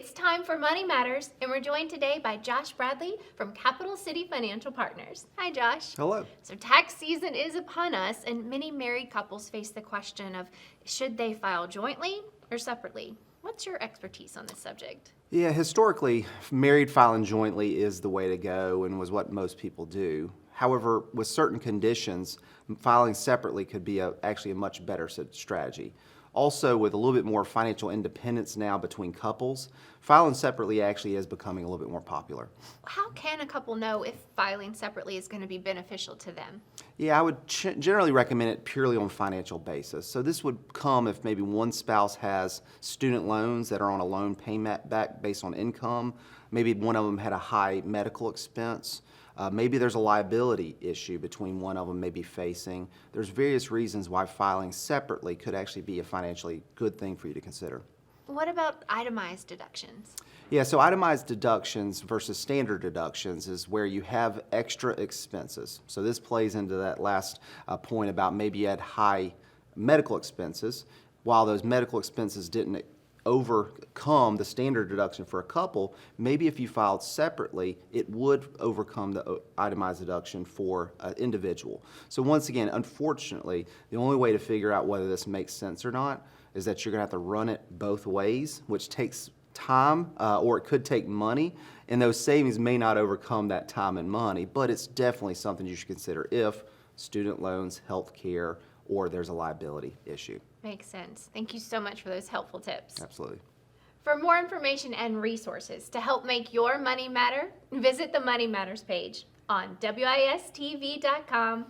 It's time for Money Matters, and we're joined today by Josh Bradley from Capital City Financial Partners. Hi, Josh. Hello. So tax season is upon us, and many married couples face the question of should they file jointly or separately? What's your expertise on this subject? Yeah, historically, married filing jointly is the way to go and was what most people do. However, with certain conditions, filing separately could be actually a much better strategy. Also, with a little bit more financial independence now between couples, filing separately actually is becoming a little bit more popular. How can a couple know if filing separately is going to be beneficial to them? Yeah, I would generally recommend it purely on a financial basis. So this would come if maybe one spouse has student loans that are on a loan payment back based on income. Maybe one of them had a high medical expense. Maybe there's a liability issue between one of them may be facing. There's various reasons why filing separately could actually be a financially good thing for you to consider. What about itemized deductions? Yeah, so itemized deductions versus standard deductions is where you have extra expenses. So this plays into that last point about maybe you had high medical expenses. While those medical expenses didn't overcome the standard deduction for a couple, maybe if you filed separately, it would overcome the itemized deduction for an individual. So once again, unfortunately, the only way to figure out whether this makes sense or not is that you're going to have to run it both ways, which takes time or it could take money, and those savings may not overcome that time and money, but it's definitely something you should consider if student loans, health care, or there's a liability issue. Makes sense. Thank you so much for those helpful tips. Absolutely. For more information and resources to help make your money matter, visit the Money Matters page on wistv.com